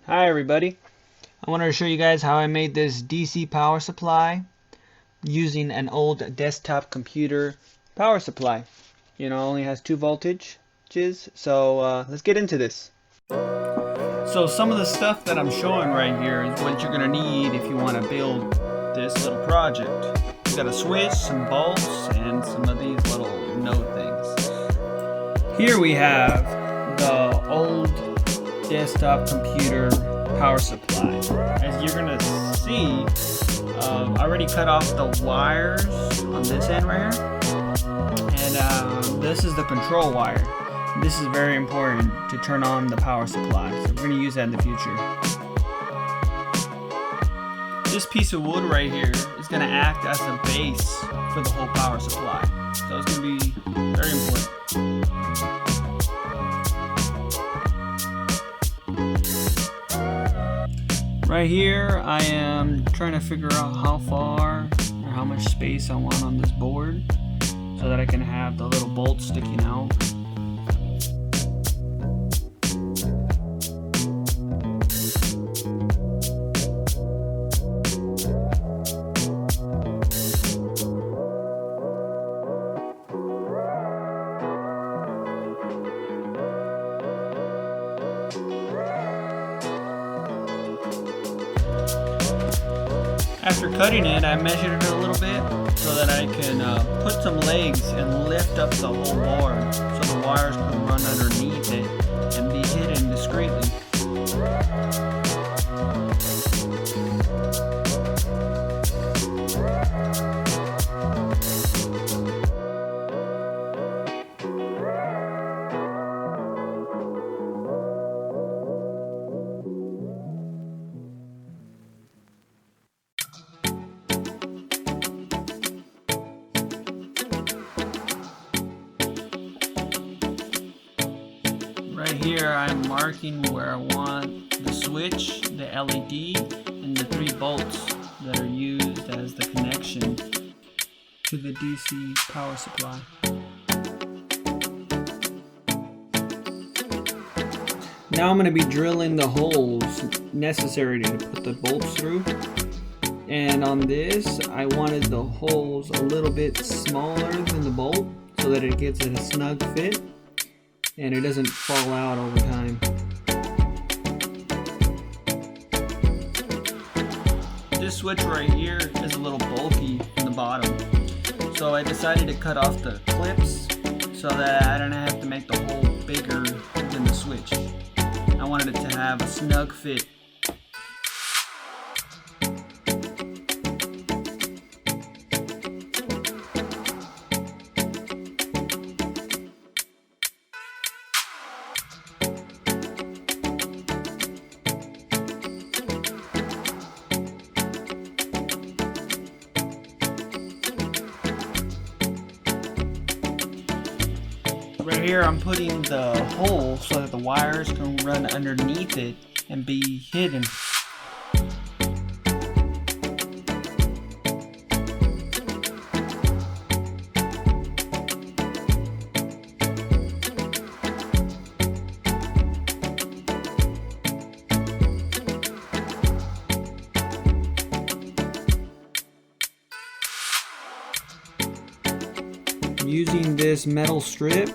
Hi everybody. I wanted to show you guys how I made this DC power supply using an old desktop computer power supply. Only has 2 voltages, so let's get into this. So some of the stuff that I'm showing right here is what you're going to need if you want to build this little project. You got a switch, some bolts, and some of these little node things. Here we have the old desktop computer power supply. As you're gonna see, I already cut off the wires on this end right here, and this is the control wire. This is very important to turn on the power supply, so we're gonna use that in the future. This piece of wood right here is gonna act as the base for the whole power supply, so it's gonna be very important. Right here, I am trying to figure out how far or how much space I want on this board so that I can have the little bolts sticking out. After cutting it, I measured it a little bit so that I can put some legs and lift up the whole board so the wires can run underneath it and be hidden discreetly. Right here, I'm marking where I want the switch, the LED, and the 3 bolts that are used as the connection to the DC power supply. Now I'm going to be drilling the holes necessary to put the bolts through. And on this, I wanted the holes a little bit smaller than the bolt so that it gets a snug fit and it doesn't fall out over time. This switch right here is a little bulky in the bottom, so I decided to cut off the clips so that I don't have to make the hole bigger than the switch. I wanted it to have a snug fit. Right here I'm putting the hole so that the wires can run underneath it and be hidden. Using this metal strip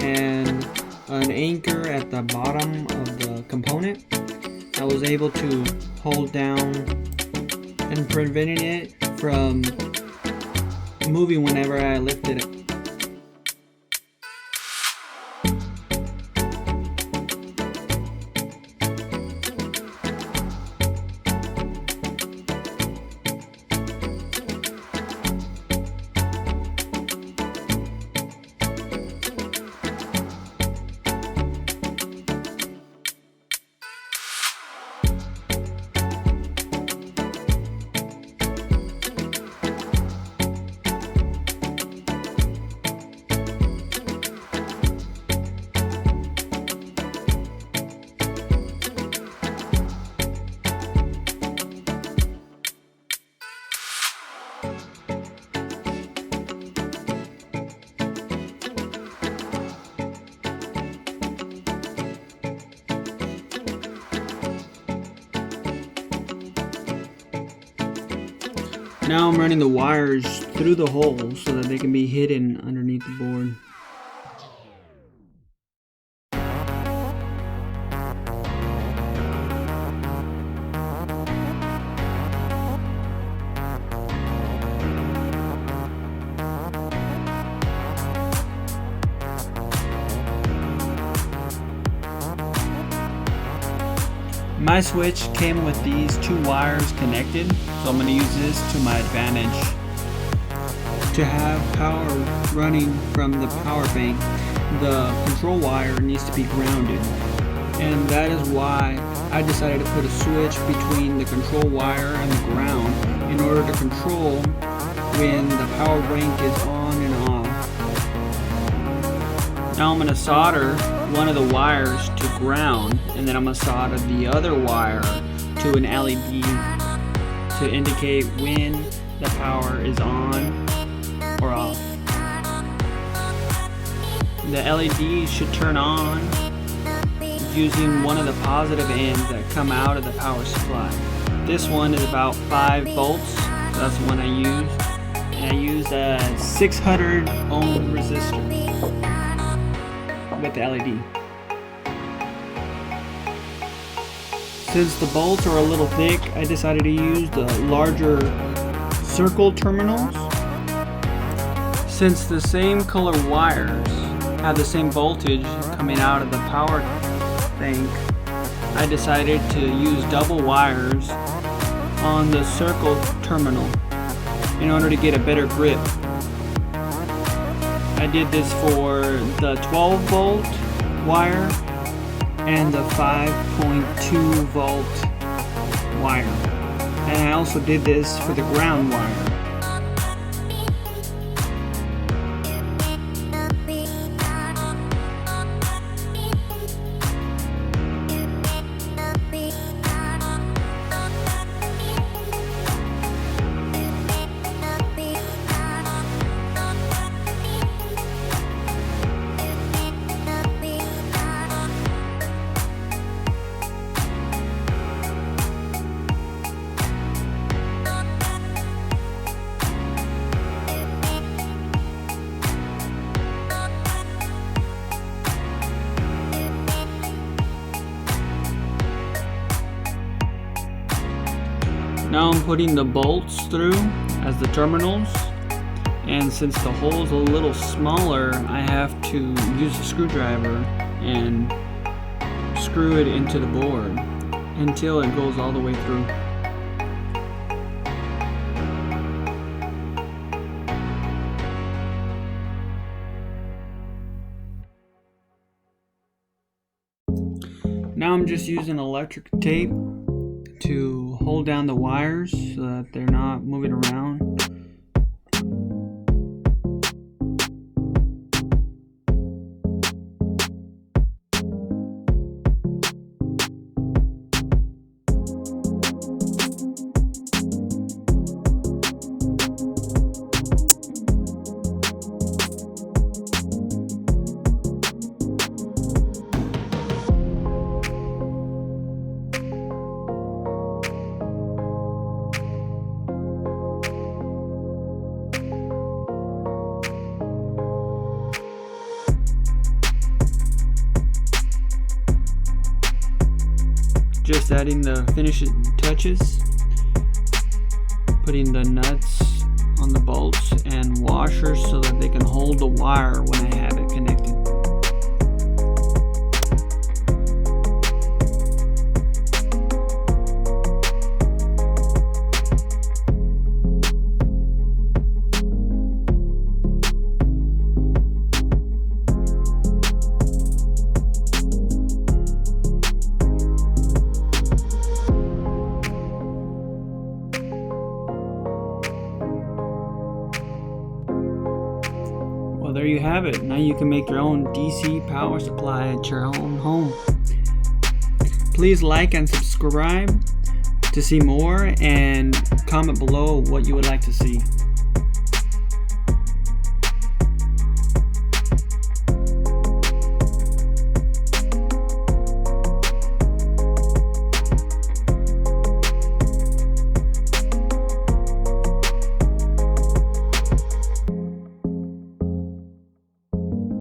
and an anchor at the bottom of the component, I was able to hold down and preventing it from moving whenever I lifted it. Now I'm running the wires through the hole so that they can be hidden underneath the board. My switch came with these two wires connected, so I'm going to use this to my advantage. To have power running from the power bank, the control wire needs to be grounded. And that is why I decided to put a switch between the control wire and the ground in order to control when the power bank is on and off. Now I'm going to solder one of the wires to ground, and then I'm going to solder the other wire to an LED to indicate when the power is on or off. The LED should turn on using one of the positive ends that come out of the power supply. This one is about 5 volts, so that's the one I used. And I used a 600 ohm resistor with the LED. Since the bolts are a little thick, I decided to use the larger circle terminals. Since the same color wires have the same voltage coming out of the power bank, I decided to use double wires on the circle terminal in order to get a better grip. I did this for the 12 volt wire and the 5.2 volt wire. And I also did this for the ground wire. Now I'm putting the bolts through as the terminals, and since the hole is a little smaller, I have to use a screwdriver and screw it into the board until it goes all the way through. Now I'm just using electric tape to hold down the wires so that they're not moving around. Just adding the finishing touches, putting the nuts on the bolts and washers so that they can hold the wire when I have it connected. There you have it. Now you can make your own DC power supply at your own home. Please like and subscribe to see more, and comment below what you would like to see.